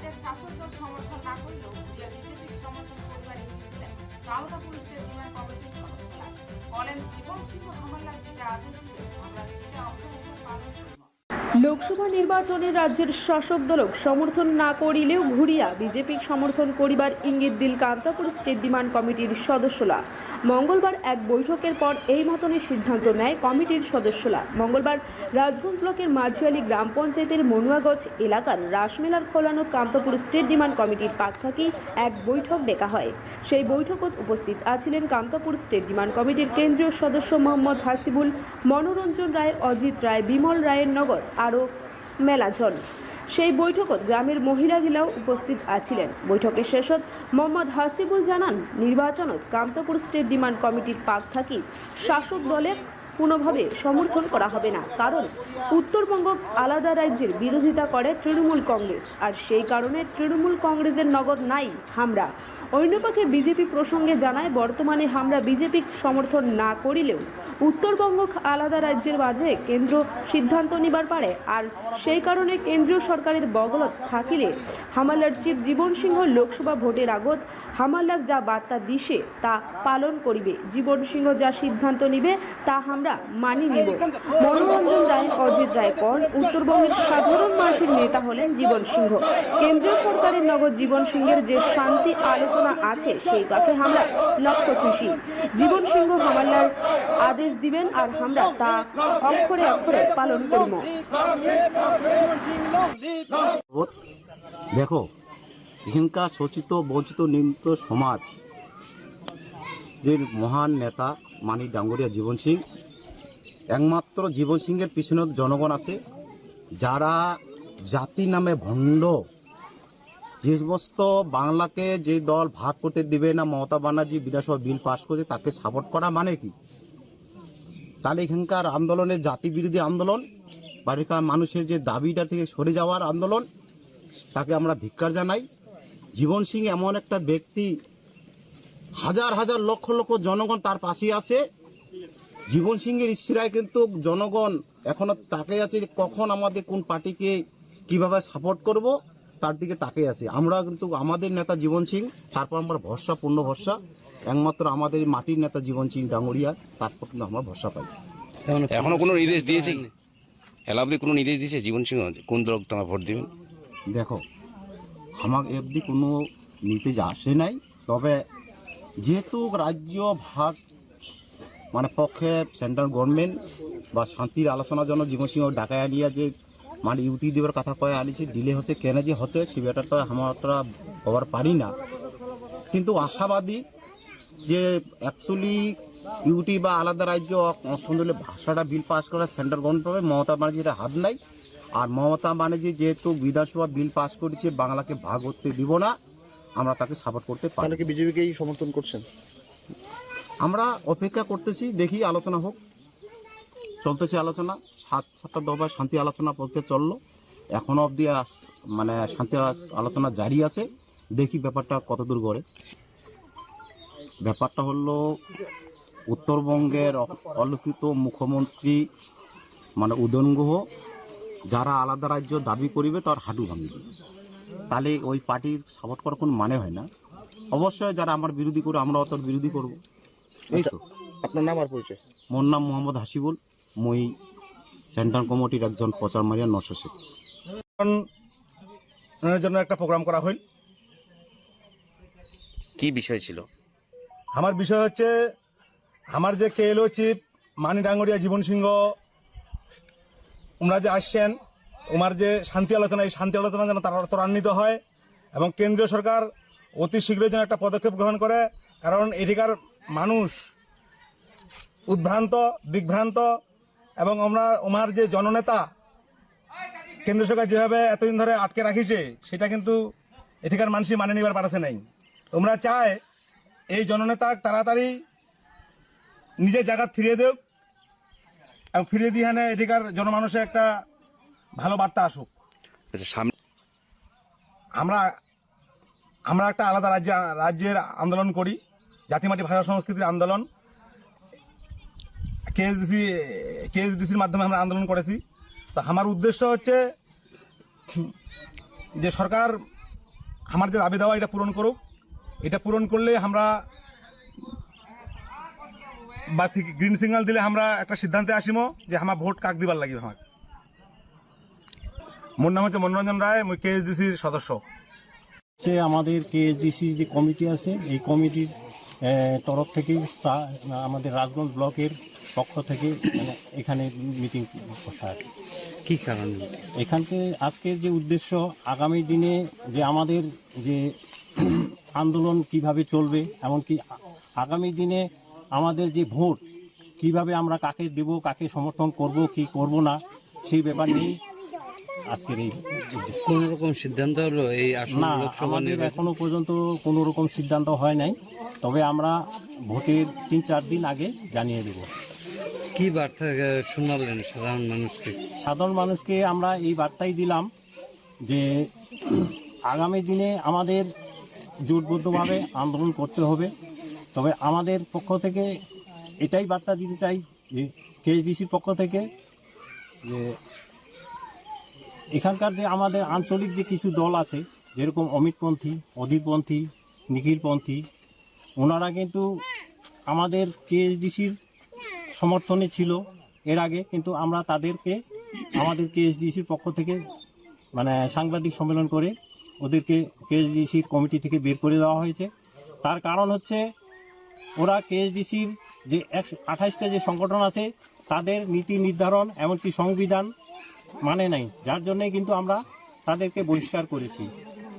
রাজ্যের শাসক দল সমর্থন না করলেও বিজেপি সমর্থন পরিবার ইঙ্গিত দিলেন কালকাপুর স্টেডিয়ামের কমিটির সদস্যরা। বলেন, জীবন সিংহ হামলার যেটা আদেশ দিলেন আমরা সেটা অক্ষরে পালন করব। লোকসভা নির্বাচনে রাজ্যের শাসক দলক সমর্থন না করিলেও ঘুরিয়া বিজেপি সমর্থন করিবার ইঙ্গিত দিল কান্তাপুর স্টেট ডিমান্ড কমিটির সদস্যরা। মঙ্গলবার এক বৈঠকের পর এই মতনের সিদ্ধান্ত নেয় কমিটির সদস্যরা। মঙ্গলবার রাজগঞ্জ ব্লকের মাঝিয়ালি গ্রাম পঞ্চায়েতের মনুয়াগঞ্জ এলাকার রাসমেলার খোলানো কান্তাপুর স্টেট ডিমান্ড কমিটির পাক থাকি এক বৈঠক ডেকা হয়। সেই বৈঠকত উপস্থিত আছিলেন কান্তাপুর স্টেট ডিমান্ড কমিটির কেন্দ্রীয় সদস্য মোহাম্মদ হাসিবুল, মনোরঞ্জন রায়, অজিত রায়, বিমল রায়ের নগর আরও মেলাজন। সেই বৈঠকত গ্রামের মহিলাগিলাও উপস্থিত আছিলেন। বৈঠকের শেষত মোহাম্মদ হাসিবুল জানান, নির্বাচনত কামতাপুর স্টেট ডিমান্ড কমিটির পাক থাকি শাসক দলের কোনোভাবে সমর্থন করা হবে না, কারণ উত্তরবঙ্গ আলাদা রাজ্যের বিরোধিতা করে তৃণমূল কংগ্রেস, আর সেই কারণে তৃণমূল কংগ্রেসের নগদ নাই হামরা। অন্যপক্ষে বিজেপি প্রসঙ্গে জানায়, বর্তমানে হামরা বিজেপি সমর্থন না করিলেও উত্তরবঙ্গ আলাদা রাজ্যের মাঝে কেন্দ্র সিদ্ধান্ত নিবার পারে, আর সেই কারণে কেন্দ্রীয় সরকারের বগলত থাকিলে হামালার চিফ জীবন সিংহ লোকসভা ভোটের আগত হামালাক যা বার্তা দিছে তা পালন করিবে। জীবন সিংহ যা সিদ্ধান্ত নিবে তা আমরা মানি নিব। মনোরঞ্জন রায়, অজিত রায় কন, উত্তরবঙ্গের সাধারণ মানুষের নেতা হলেন জীবন সিংহ। কেন্দ্রীয় সরকারের নগদ জীবন সিংহের যে শান্তি আলোচনা আছে সেই কথা আমরা লক্ষ্য খুশি। জীবন সিংহ হামালার আদেশ দিবেন আর আমরা তা অক্ষরে অক্ষরে পালন করব। দেখো, এখানকার শোষিত বঞ্চিত নিম্ন সমাজ এর মহান নেতা মানিক ডাঙ্গরিয়া জীবন সিং, একমাত্র জীবন সিংয়ের পিছনে জনগণ আছে, যারা জাতি নামে ভণ্ড। যে সমস্ত বাংলাকে যে দল ভাগ করতে দিবে না, মমতা ব্যানার্জি বিধানসভা বিল পাস করেছে তাকে সাপোর্ট করা মানে কি? তাহলে এখানকার আন্দোলনের জাতি বিরোধী আন্দোলন, বাড়িকার মানুষের যে দাবিটা থেকে সরে যাওয়ার আন্দোলন, তাকে আমরা ধিক্কার জানাই। জীবন সিং এমন একটা ব্যক্তি, হাজার হাজার লক্ষ লক্ষ জনগণ তার পাশে আছে। জীবন সিংয়ের ইচ্ছায় কিন্তু জনগণ এখনো তাকে আছে যে কখন আমাদের কোন পার্টিকে কিভাবে সাপোর্ট করব, তার দিকে তাকে আছে। আমরা কিন্তু আমাদের নেতা জীবন সিং, তারপর আমরা ভরসা, পূর্ণ ভরসা একমাত্র আমাদের মাটির নেতা জীবন সিং ডাঙ্গরিয়া, তারপর কিন্তু আমরা ভরসা পাই। এখনো কোনো নির্দেশ দিয়েছে, এলাবদি কোনো নির্দেশ দিয়েছে জীবন সিংহ কোন দল তোমরা ভোট দিবেন? দেখো, আমার অবধি কোনো নির্দেশ আসে নাই, তবে যেহেতু রাজ্য ভাগ মানে পক্ষে সেন্ট্রাল গভর্নমেন্ট বা শান্তির আলোচনার জন্য জীবন সিংহ ডাকায় নিয়ে যে মানে ইউটি দেওয়ার কথা কয়ে আনিছে, ডিলে হচ্ছে কেন যে হচ্ছে সে ব্যাপারটা আমরা খবর পারি না, কিন্তু আশাবাদী যে অ্যাকচুয়ালি ইউটি বা আলাদা রাজ্য অষ্টমদলীয় ভাষাটা বিল পাস করা সেন্ট্রাল গভর্নমেন্ট পাবে, মমতা ব্যানার্জির হাত নাই। আর মমতা ব্যানার্জি যেহেতু বিধানসভা বিল পাস করেছে বাংলাকে ভাগ করতে দিব না, আমরা তাকে সাপোর্ট করতে পারি। তাহলে কি বিজেপিকেই সমর্থন করছেন? আমরা অপেক্ষা করতেছি, দেখি আলোচনা হোক, চলতেছে আলোচনা। 7টা দফা শান্তি আলোচনা পক্ষে চললো, এখনো অবধি মানে শান্তি আলোচনা জারি আছে, দেখি ব্যাপারটা কতদূর গড়ে। ব্যাপারটা হলো উত্তরবঙ্গের অলিখিত মুখ্যমন্ত্রী মানে উদয়ন গুহ যারা আলাদা রাজ্য দাবি করিবে তার হাঁটু ভাঙবে, তাহলে ওই পার্টির সাপোর্ট করার কোনো মানে হয় না। অবশ্যই যারা আমার বিরোধী করে আমরা অত বিরোধী করব। এই তো। আপনার নাম আর পরিচয়? মোর নাম মোহাম্মদ হাসিবুল, মই সেন্ট্রাল কমিটির একজন প্রচার মারিয়া নরসিক। জন্য একটা প্রোগ্রাম করা হইল। কি বিষয় ছিল? আমার বিষয় হচ্ছে আমার যে কেএলও চিফ মানি ডাঙ্গরিয়া জীবন সিংহ, ওনারা যে আসছেন, ওনার যে শান্তি আলোচনা, এই শান্তি আলোচনা যেন তারা ত্বরান্বিত হয় এবং কেন্দ্রীয় সরকার অতি শীঘ্রই যেন একটা পদক্ষেপ গ্রহণ করে, কারণ এদিকার মানুষ উদ্ভ্রান্ত, দিগ্ভ্রান্ত, এবং ওনার যে জননেতা কেন্দ্র সরকার যেভাবে এতদিন ধরে আটকে রাখিছে সেটা কিন্তু এঠিকার মানুষই মানে নিবার পারছে নাই। তোমরা চায় এই জননেতা তাড়াতাড়ি নিজের জায়গা ফিরিয়ে দেব এবং ফিরিয়ে দিয়ে এঠিকার জনমানুষে একটা ভালো বার্তা আসুক। আমরা একটা আলাদা রাজ্যের আন্দোলন করি, জাতিমাটি ভাষা সংস্কৃতির আন্দোলন। কেএসডিসির মাধ্যমে আমরা আন্দোলন করেছি। তো আমার উদ্দেশ্য হচ্ছে যে সরকার আমার যে দাবি দেওয়া এটা পূরণ করুক। এটা পূরণ করলে আমরা বা গ্রিন সিগন্যাল দিলে আমরা একটা সিদ্ধান্তে আসিমো যে আমার ভোট কাক দিবার লাগিব। আমার মোর নাম হচ্ছে মনোরঞ্জন রায়, মুই কেএসডিসির সদস্য। হচ্ছে আমাদের কেএসডিসি যে কমিটি আছে, এই কমিটির তরফ থেকে আমাদের রাজগঞ্জ ব্লকের পক্ষ থেকে এখানে মিটিং বসা। কি কারণ? এখানকে আজকের যে উদ্দেশ্য, আগামী দিনে যে আমাদের যে আন্দোলন কিভাবে চলবে, এমনকি আগামী দিনে আমাদের যে ভোট কিভাবে আমরা কাকে দেব, কাকে সমর্থন করব কি করব না, সেই ব্যাপার নিয়ে আজকের এই কোন রকম সিদ্ধান্ত হলো এই না, আমাদের এখনো পর্যন্ত কোনো রকম সিদ্ধান্ত হয় নাই। তবে আমরা ভোটের 3-4 দিন আগে জানিয়ে দেব। কি বার্তা শোনালেন সাধারণ মানুষকে? সাধারণ মানুষকে আমরা এই বার্তাই দিলাম যে আগামী দিনে আমাদের জোটবদ্ধভাবে আন্দোলন করতে হবে। তবে আমাদের পক্ষ থেকে এটাই বার্তা দিতে চাই যে কেএসডিসির পক্ষ থেকে যে এখানকার যে আমাদের আঞ্চলিক যে কিছু দল আছে, যেরকম অমিতপন্থী, অধীরপন্থী, নিখিলপন্থী, ওনারা কিন্তু আমাদের কেএসডিসির সমর্থনে ছিল এর আগে, কিন্তু আমরা তাদেরকে আমাদের কেএসডিসির পক্ষ থেকে সাংবাদিক সম্মেলন করে ওদেরকে কেএসডিসির কমিটি থেকে বের করে দেওয়া হয়েছে। তার কারণ হচ্ছে ওরা কেএসডিসির যে 28টা যে সংগঠন আছে তাদের নীতি নির্ধারণ এমনকি সংবিধান মানে নাই, যার জন্যই কিন্তু আমরা তাদেরকে বহিষ্কার করেছি।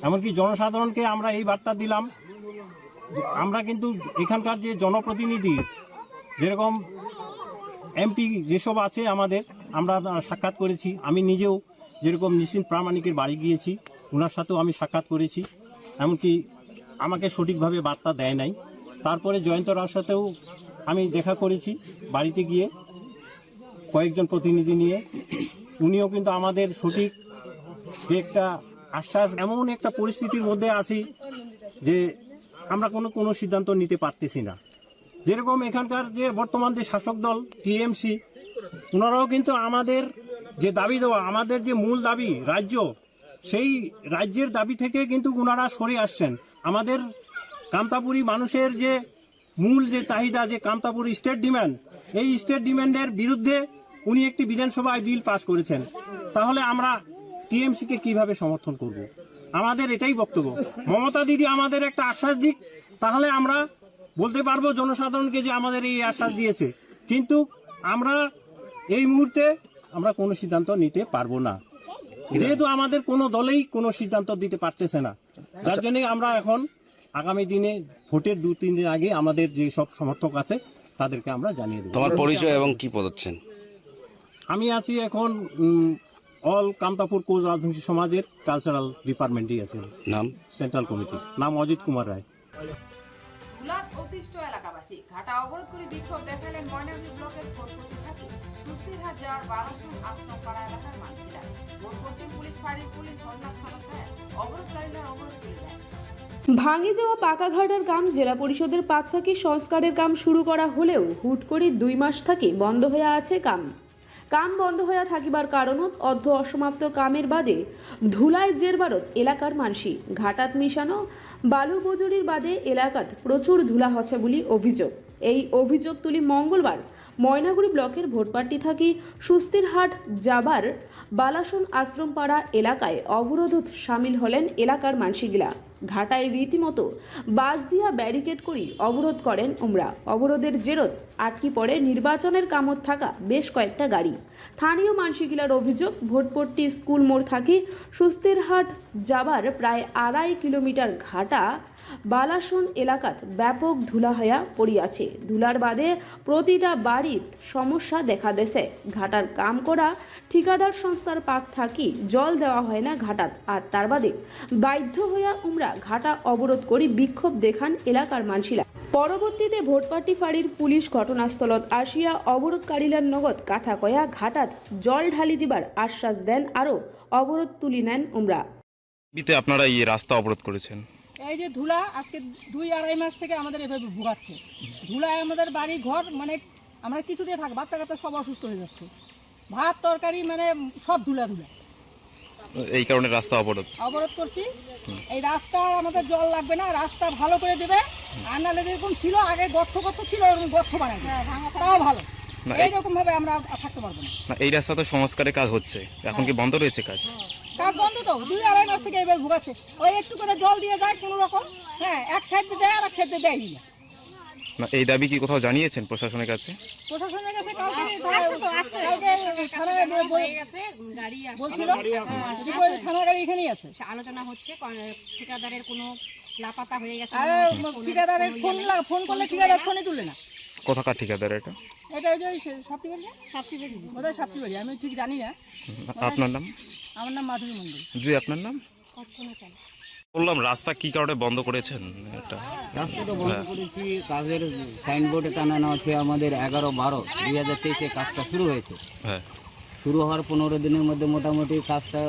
এমনকি জনসাধারণকে আমরা এই বার্তা দিলাম, আমরা কিন্তু এখানকার যে জনপ্রতিনিধি যেরকম এমপি যেসব আছে আমাদের, আমরা সাক্ষাৎ করেছি। আমি নিজেও যেরকম নিশ্চিন্ত প্রামাণিকের বাড়ি গিয়েছি, ওনার সাথেও আমি সাক্ষাৎ করেছি, এমনকি আমাকে সঠিকভাবে বার্তা দেয় নাই। তারপরে জয়ন্ত রাওর সাথেও আমি দেখা করেছি বাড়িতে গিয়ে কয়েকজন প্রতিনিধি নিয়ে, উনিও কিন্তু আমাদের সঠিক যে একটা আশ্বাস, এমন একটা পরিস্থিতির মধ্যে আছি যে আমরা কোনো সিদ্ধান্ত নিতে পারতেছি না। যেরকম এখানকার যে বর্তমান যে শাসক দল টিএমসি, ওনারাও কিন্তু আমাদের যে দাবি দেওয়া, আমাদের যে মূল দাবি রাজ্য, সেই রাজ্যের দাবি থেকে কিন্তু ওনারা সরে আসছেন। আমাদের কামতাপুরি মানুষের যে মূল যে চাহিদা, যে কামতাপুরি স্টেট ডিমান্ড, এই স্টেট ডিমান্ডের বিরুদ্ধে উনি একটি বিধানসভায় বিল পাস করেছেন। তাহলে আমরা টিএমসিকে কিভাবে সমর্থন করব? আমাদের এটাই বক্তব্য। মমতা দিদি আমাদের একটা আশ্বাস দিক, তাহলে আমরা বলতে পারবো জনসাধারণকে যে আমাদের এই আশ্বাস দিয়েছে। কিন্তু আমরা এই মুহূর্তে আমরা কোনো সিদ্ধান্ত নিতে পারবো না, যেহেতু আমাদের কোনো দলেই কোনো সিদ্ধান্ত দিতে পারতেছে না। যার জন্য আমরা এখন আগামী দিনে ভোটের 2-3 দিন আগে আমাদের যে সব সমর্থক আছে তাদেরকে আমরা জানিয়ে দেবো। তোমার পরিচয় এবং কি পদ আছেন? আমি আছি এখন অল কামতাপুর কোচ রাজবংশী সমাজের কালচারাল ডিপার্টমেন্টেই আছে। নাম? সেন্ট্রাল কমিটির নাম অজিত কুমার রায়। ধুলাত অতিষ্ঠ এলাকাবাসী ঘাটা অবরোধ করে বিক্ষোভ দেখালেন ময়নাগুড়ি ব্লকের ভোটপট্টি থাকি সুস্থিরহাট যাওয়ার 12 আশ্রমপাড়া এলাকার মানুষেরা। ভোটপট্টি পুলিশ ফাঁড়ির পুলিশ ঘটনাস্থল দেয়, অবরোধকারীরা অবরোধ তুলে দেয়। ভাঙে যাওয়া পাকাঘাটার কাম জেলা পরিষদের পাক থেকে সংস্কারের কাম শুরু করা হলেও হুট করে 2 মাস থেকে বন্ধ হয়ে আছে কাম বন্ধ হয়ে থাকিবার কারণত অর্ধ অসমাপ্ত কামের বাদে ধুলায় জেরবারত এলাকার মানসি ঘাটাত মিশানো বালু বজুরির বাদে এলাকাত প্রচুর ধুলা হচ্ছে বলে অভিযোগ। এই অভিযোগ তুলি মঙ্গলবার ময়নাগুড়ি ব্লকের ভোটপাট্টি থাকি সুস্থিরহাট যাবার বালাসন আশ্রমপাড়া এলাকায় অবরোধত সামিল হলেন এলাকার মানসিগিলা। ঘাটায় রীতিমতো বাস দিয়া ব্যারিকেড করি অবরোধ করেন ওমরা। অবরোধের জেরত আটকি পড়ে নির্বাচনের কামত থাকা বেশ কয়েকটা গাড়ি। স্থানীয় মানসিগিলার অভিযোগ, ভোটপট্টি স্কুল মোড় থাকি সুস্থিরহাট যাবার প্রায় 2.5 কিলোমিটার ঘাটা বালাসন এলাকাত ব্যাপক ধুলা হইয়া পড়িয়াছে। ধুলার বাদে প্রতিটা বাড়িত সমস্যা দেখা দেছে। ঘাটার কাম করা ঠিকাদার সংস্থার পাক থাকি জল দেওয়া হয় না ঘাটাত, আর তার বাদে বাধ্য হইয়া উমরা ঘাটা অবরোধ করি বিক্ষোভ দেখান এলাকার মানসিরা। পরবর্তীতে ভোটপাট্টি ফাঁড়ির পুলিশ ঘটনাস্থলত আসিয়া অবরোধকারীলার নগদ কথা কয়া ঘাটাত জল ঢালি দিবার আশ্বাস দেন, আরও অবরোধ তুলি নেন উমরা। আপনারা এই রাস্তা অবরোধ করেছেন? এই যে ধুলা আজকে 2-2.5 মাস থেকে আমাদের এভাবে ভোগাচ্ছে। ধুলায় আমাদের বাড়ি ঘর আমরা কিছু দিয়ে থাকি, বাচ্চা কাচ্চা সব অসুস্থ হয়ে যাচ্ছে। ভাত তরকারি সব ধুলা। এই কারণে রাস্তা অবরোধ। অবরোধ করছি। এই রাস্তা আমাদের জল লাগবে না, রাস্তা ভালো করে দেবে। আর নাহলে যেরকম ছিল আগে গর্ত ছিল ওরকম গর্ত বানাবে, তাও ভালো। না, এইরকম ভাবে আমরা থাকতে পারবো না। না, এই রাস্তা তো সংস্কারের কাজ হচ্ছে, এখন কি বন্ধ রয়েছে কাজ? কাজ বন্ধ তো 2-2.5 মাস থেকে এবার ভুগাচ্ছে। ওই একটু করে জল দিয়ে যায় কোনো রকম, হ্যাঁ, এক সাইড দিয়ে দেয় আর এক সাইড দিয়ে দেয়নি না। না, এই দাবি কি কোথাও জানিয়েছেন প্রশাসনের কাছে? প্রশাসনের কাছে কালকে থানায় বলছিল, থানা গাড়ি এখানেই আছে। আলোচনা হচ্ছে ঠিকাদারের কোনো লাপাতা হয়ে গেছে। আরে ঠিকাদারের ফোন করলে ঠিকাদার ফোনে তুলে না। কোথাকার ঠিকাদার এটা? এটা ওই যে সাপ্তিবাড়ি বোধহয় সাপ্তিবাড়ি, আমি ঠিক জানি না। আপনার নাম? আমার নাম মাধুরী মন্ডল। জি, আপনার নাম? বললাম রাস্তা কি কারণে বন্ধ করেছেন এটা? রাস্তাটা বন্ধ করেছি, কাজের সাইনবোর্ডে টানানো আছে আমাদের 11-12-2023 কাজটা শুরু হয়েছে। হ্যাঁ, শুরু হওয়ার 15 দিনের মধ্যে মোটামুটি কাজটা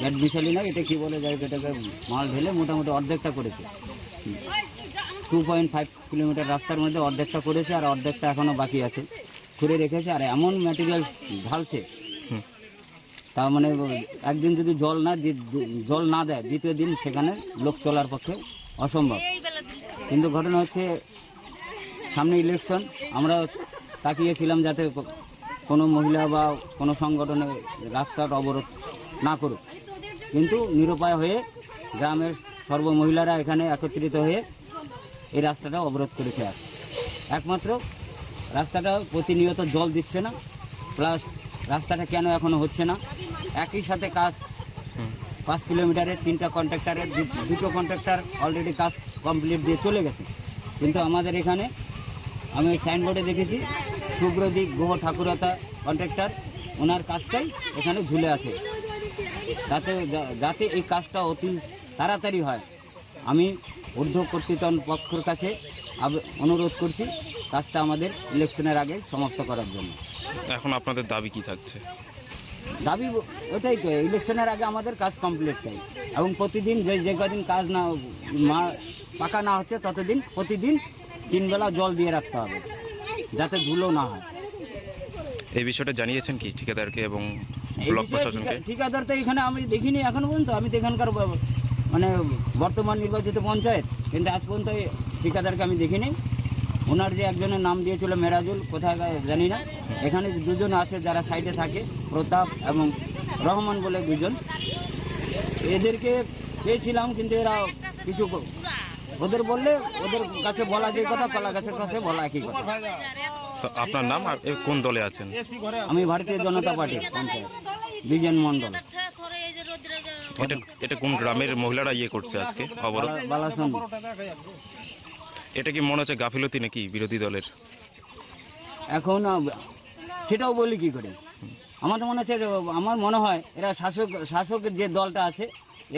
ব্যাট বিশালি না, এটা কি বলে যায়, এটাকে মাল ঢেলে মোটামুটি অর্ধেকটা করেছে। 2.5 কিলোমিটার রাস্তার মধ্যে অর্ধেকটা করেছে, আর অর্ধেকটা এখনও বাকি আছে, খুঁড়ে রেখেছে। আর এমন ম্যাটেরিয়াল ঢালছে, তার মানে একদিন যদি জল না দেয় দ্বিতীয় দিন সেখানে লোক চলার পক্ষে অসম্ভব। কিন্তু ঘটনা হচ্ছে সামনে ইলেকশন, আমরা তাকিয়েছিলাম যাতে কোনো মহিলা বা কোনো সংগঠনে রাস্তাটা অবরোধ না করুক, কিন্তু নিরুপায় হয়ে গ্রামের সর্বমহিলারা এখানে একত্রিত হয়ে এই রাস্তাটা অবরোধ করেছে। একমাত্র রাস্তাটা প্রতিনিয়ত জল দিচ্ছে না, প্লাস রাস্তাটা কেন এখনও হচ্ছে না। একই সাথে কাজ 5 কিলোমিটারে 3টা কন্ট্রাক্টারের 2টো কন্ট্রাক্টার অলরেডি কাজ কমপ্লিট দিয়ে চলে গেছে, কিন্তু আমাদের এখানে আমি সাইনবোর্ডে দেখেছি সুব্রদীপ গুহ ঠাকুরতা কন্ট্রাক্টর, ওনার কাজটাই এখানে ঝুলে আছে। যাতে এই কাজটা অতি তাড়াতাড়ি হয়, আমি ঊর্ধ্ব কর্তৃপক্ষের কাছে অনুরোধ করছি কাজটা আমাদের ইলেকশনের আগে সমাপ্ত করার জন্য। এখন আপনাদের দাবি কি থাকছে? দাবি ওটাই তো, ইলেকশনের আগে আমাদের কাজ কমপ্লিট চাই, এবং প্রতিদিন যে কদিন কাজ না পাকা না হচ্ছে ততদিন প্রতিদিন 3 বেলা জল দিয়ে রাখতে হবে যাতে ধুলো না হয়। এই বিষয়টা জানিয়েছেন কি ঠিকাদারকে এবং এই ব্লক বিষয়ে প্রশাসনকে? ঠিকাদার তো এখানে আমি দেখিনি এখনো পর্যন্ত, আমি তো এখানকার মানে বর্তমান নির্বাচিত পঞ্চায়েত, কিন্তু আজ পর্যন্ত ঠিকাদারকে আমি দেখিনি। ওনার যে একজনের নাম দিয়েছিল মেরাজুল, কোথায় জানি না, এখানে 2জন আছে যারা সাইডে থাকে, প্রতাপ এবং রহমান বলে 2জন, এদেরকে পেয়েছিলাম, কিন্তু এরা কিছু ওদের বললে ওদের কাছে বলা যে কথা, কলা গাছের কাছে বলা একই কথা। তো আপনার নাম আর কোন দলে আছেন? আমি ভারতীয় জনতা পার্টি পঞ্চায়েত বিজেন মন্ডল। এটা কোন গ্রামের মহিলারা করছে আজকে অবরোধ? বালাসন। এটা কি মনে হচ্ছে গাফিলতি নাকি বিরোধী দলের? এখন সেটাও বলি কি করে, আমার তো মনে হচ্ছে, আমার মনে হয় এরা শাসকের যে দলটা আছে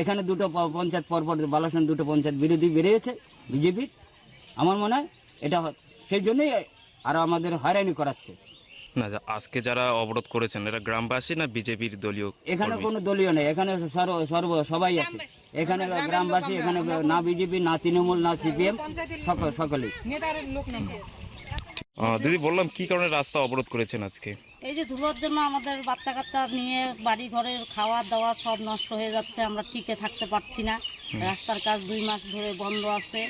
এখানে 2টো পঞ্চায়েত পরপর বালাসন 2টো পঞ্চায়েত বিরোধী বেরিয়েছে বিজেপির, আমার মনে হয় এটা সেই জন্যই আরও আমাদের হয়রানি করাচ্ছে। না, আজকে যারা অবরোধ করেছেন এরা গ্রামবাসী না বিজেপির দলীয়? এখানে কোনো দলীয় নেই, এখানে সবাই আছে এখানে, গ্রামবাসী, এখানে না বিজেপি না তৃণমূল না সিপিএম, সকলেই। দিদি, বললাম কি কারণে রাস্তা অবরোধ করেছেন আজকে? এই যে ধুলোর জন্য আমাদের বাচ্চা কাচ্চা নিয়ে বাড়ি ঘরের খাওয়া দাওয়া সব নষ্ট হয়ে যাচ্ছে, আমরা টিকে থাকতে পারছি না। রাস্তার কাজ 2 মাস ধরে বন্ধ আছে,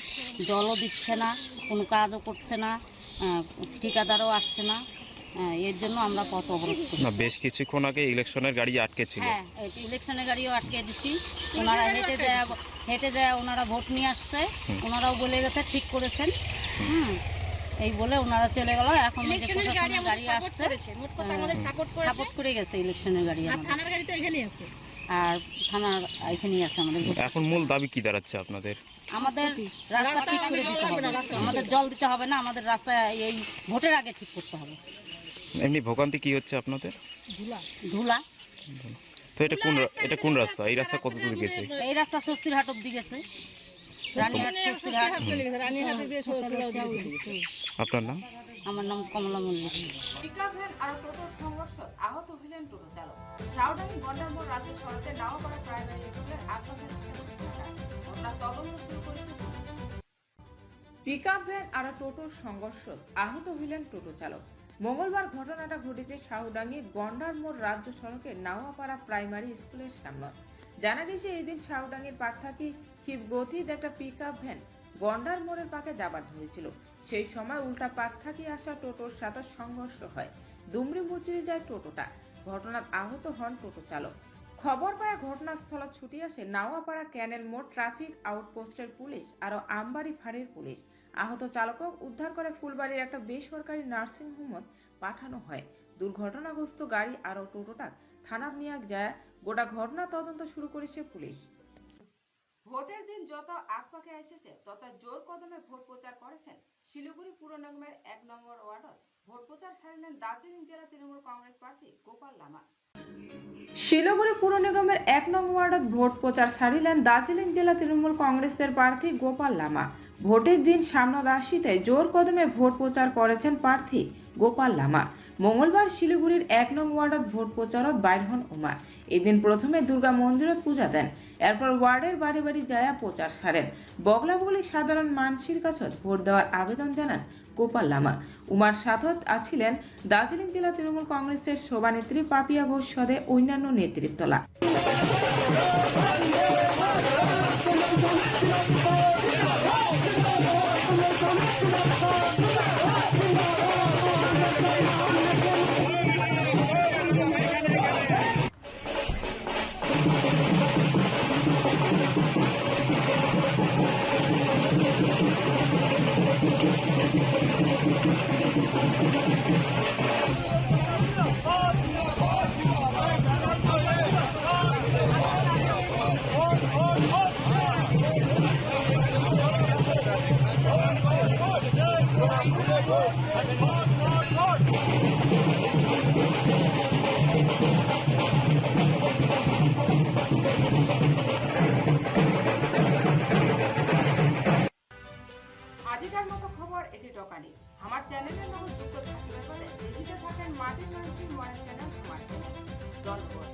জলও দিচ্ছে না, কোনো কাজও করছে না, ঠিকাদারও আসছে না, এর জন্য আমরা পথ অবরোধ করি। না, বেশ কিছুক্ষণ আগে ইলেকশনের গাড়ি আটকে ছিল। হ্যাঁ, ইলেকশনের গাড়িও আটকে দিছি, ওনারা হেঁটে যায় ওনারা ভোট নিয়ে আসছে, ওনারাও বলে গেছে ঠিক করেছেন, এই বলে ওনারা চলে গেল। এখন গাড়ি আসছে, সাপোর্ট করে গেছে ইলেকশনের গাড়ি, থানার গাড়ি তো এখানেই আছে, আর থানার এখানেই আছে আমাদের। এখন মূল দাবি কি দাঁড়াচ্ছে আপনাদের? আমাদের রাস্তা ঠিক করে দিতে হবে, আমাদের জল দিতে হবে না, আমাদের রাস্তা এই ভোটের আগে ঠিক করতে হবে। এমনি ভোগান্তি কি হচ্ছে আপনাদের? ধুলা। তো এটা কোন রাস্তা? এই রাস্তা কত দূর গেছে? এই রাস্তা স্বস্তিরহাট অব্দি গেছে, রানীহাট স্বস্তিরহাট। আপনার নাম? আমার নাম কমলা মল্লিক। পিকআপ ভ্যান আর টোটোর সংঘর্ষ আহত হলেন টোটো চালক। সাউডানি গন্ডারমোড় রাজ্য সড়কে নাওয়াপাড়া প্রাইমারি স্কুলের আত্মঘাতী ঘটনা তদন্ত শুরু করেছে পুলিশ। পিকআপ ভ্যান আর টোটোর সংঘর্ষ আহত হলেন টোটো চালক। মঙ্গলবার ঘটনাটা ঘটেছে শাহুডাঙ্গি গন্ডার মোড় রাজ্য সড়কের নাওয়াপাড়া প্রাইমারি স্কুলের সামনে। জানা গেছে এই দিন শাহুডাঙ্গির পাক থাকি ক্ষিপ গতিতে একটা পিক আপ ভ্যান গন্ডার মোড়ের পাকে যাবার ধরেছিল। সেই সময় উল্টা পাক থাকি আসা টোটোর সাথে সংঘর্ষ হয়, দুমড়ে মুচড়ে যায় টোটোটা। ঘটনার আহত হন টোটো চালক। খবর পায় ঘটনাস্থল ছুটি আসে নাওয়াপাড়া ক্যানেল মোড় ট্রাফিক আউটপোস্টের পুলিশ আর আমবাড়ি ফাঁড়ির পুলিশ। আহত চালকক উদ্ধার করে ফুলবাড়ির একটা বেসরকারি নার্সিংহোমে পাঠানো হয়। দুর্ঘটনাগ্রস্ত গাড়ি আর টোটোটা থানাত নিয়ে যায়। গোটা ঘটনা তদন্ত শুরু করেছে পুলিশ। ভোটের দিন যত আগপাকে এসেছে তত জোর কদমে ভোট প্রচার করেছেন শিলিগুড়ি পুর নিগমের 1 নম্বর ওয়ার্ডত ভোট প্রচার সারিলেন দার্জিলিং জেলা তৃণমূল কংগ্রেস প্রার্থী গোপাল লামা। শিলিগুড়ি পুর নিগমের 1 নং ওয়ার্ডত ভোট প্রচার সারিলেন দার্জিলিং জেলা তৃণমূল কংগ্রেসের প্রার্থী গোপাল লামা। ভোটের দিন সামনে আসিতে জোর কদমে ভোট প্রচার করেছেন প্রার্থী গোপাল লামা। মঙ্গলবার শিলিগুড়ির 1 নং ওয়ার্ডত ভোট প্রচারত বাইর হন উমা। এদিন প্রথমে দুর্গা মন্দিরত পূজা দেন, এরপর ওয়ার্ডের বাড়ি বাড়ি যায়া প্রচার সারেন। বগলাবগলি সাধারণ মানুষের কাছে ভোট দেওয়ার আবেদন জানান গোপাল লামা। উমার সাথত আছিলেন দার্জিলিং জেলা তৃণমূল কংগ্রেসের সভানেত্রী পাপিয়া ঘোষ সদে অন্যান্য নেতৃত্বলা। আজিকার মতো খবর এটি টকানি। আমার চ্যানেলের নাম যুক্ত থাকবে বলে এদিকে থাকেন মাটির মানুষের মনের চ্যানেল আমার চ্যানেল। ধন্যবাদ।